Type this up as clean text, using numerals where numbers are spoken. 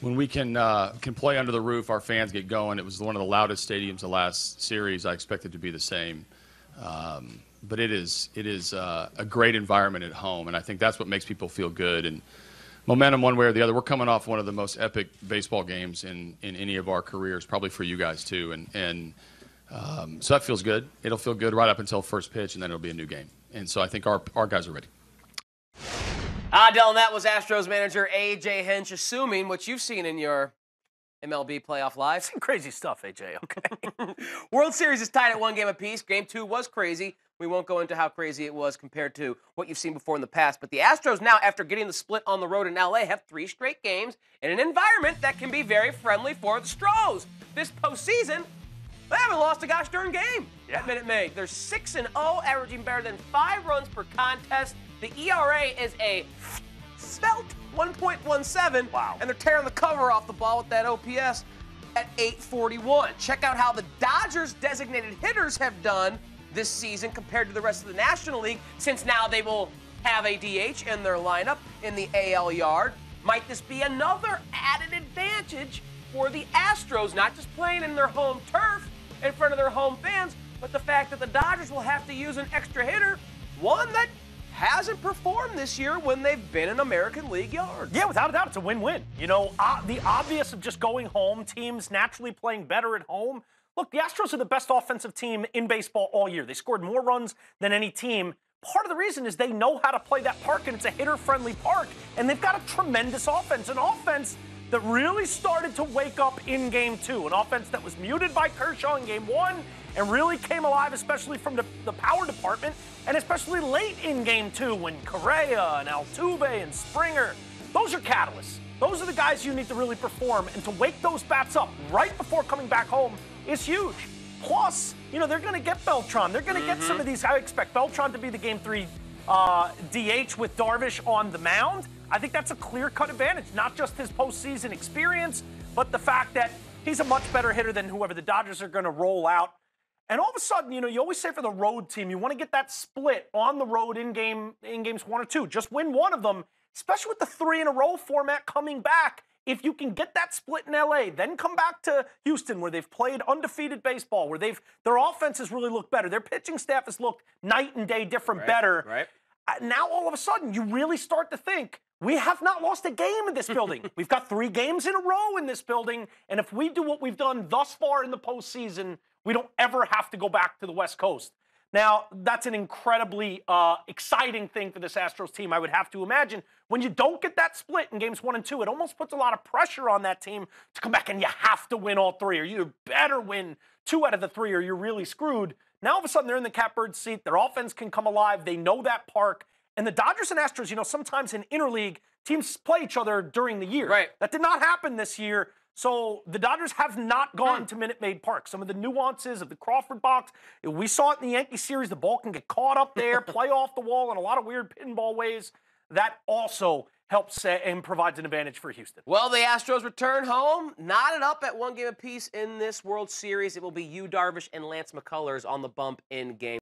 when we can play under the roof, our fans get going. It was one of the loudest stadiums the last series. I expect it to be the same. But it is a great environment at home, and I think that's what makes people feel good. And momentum one way or the other. We're coming off one of the most epic baseball games in any of our careers, probably for you guys too. And so that feels good. It'll feel good right up until first pitch, and then it'll be a new game. And so I think our guys are ready. Dylan, that was Astros manager A.J. Hinch, assuming what you've seen in your MLB playoff live. Some crazy stuff, AJ, okay? World Series is tied at 1 game apiece. Game 2 was crazy. We won't go into how crazy it was compared to what you've seen before in the past. But the Astros now, after getting the split on the road in L.A., have 3 straight games in an environment that can be very friendly for the Stros. This postseason, they haven't lost a gosh darn game at Minute Maid. They're 6-0, averaging better than 5 runs per contest. The ERA is a svelte 1.17. Wow. And they're tearing the cover off the ball with that OPS at 841. Check out how the Dodgers' designated hitters have done this season compared to the rest of the National League, since now they will have a DH in their lineup in the AL yard. Might this be another added advantage for the Astros, not just playing in their home turf in front of their home fans, but the fact that the Dodgers will have to use an extra hitter, one that hasn't performed this year when they've been in American League yards. Yeah, without a doubt, it's a win-win. You know, the obvious of just going home, teams naturally playing better at home. Look, the Astros are the best offensive team in baseball all year. They scored more runs than any team. Part of the reason is they know how to play that park, and it's a hitter-friendly park, and they've got a tremendous offense, an offense that really started to wake up in Game 2, an offense that was muted by Kershaw in Game 1 and really came alive, especially from the power department, and especially late in Game 2 when Correa and Altuve and Springer, those are catalysts. Those are the guys you need to really perform, and to wake those bats up right before coming back home is huge. Plus, you know, they're going to get Beltran. They're going to get some of these. I expect Beltran to be the Game 3 DH with Darvish on the mound. I think that's a clear-cut advantage, not just his postseason experience, but the fact that he's a much better hitter than whoever the Dodgers are going to roll out. And all of a sudden, you know, you always say for the road team, you want to get that split on the road in games 1 or 2. Just win one of them, especially with the 3-in-a-row format coming back. If you can get that split in L.A., then come back to Houston where they've played undefeated baseball, where their offense has really looked better. Their pitching staff has looked night and day different, better. Right. Now, all of a sudden, you really start to think, we have not lost a game in this building. We've got 3 games in a row in this building, and if we do what we've done thus far in the postseason, we don't ever have to go back to the West Coast. Now, that's an incredibly exciting thing for this Astros team, I would have to imagine. When you don't get that split in games 1 and 2, it almost puts a lot of pressure on that team to come back and you have to win all 3, or you better win 2 out of the 3, or you're really screwed. Now, all of a sudden, they're in the catbird seat. Their offense can come alive. They know that park. And the Dodgers and Astros, you know, sometimes in interleague, teams play each other during the year. Right. That did not happen this year. So the Dodgers have not gone to Minute Maid Park. Some of the nuances of the Crawford box, we saw it in the Yankee series. The ball can get caught up there, play off the wall in a lot of weird pinball ways. That also helps and provides an advantage for Houston. Well, the Astros return home, knotted up at 1 game apiece in this World Series. It will be Yu Darvish and Lance McCullers on the bump in Game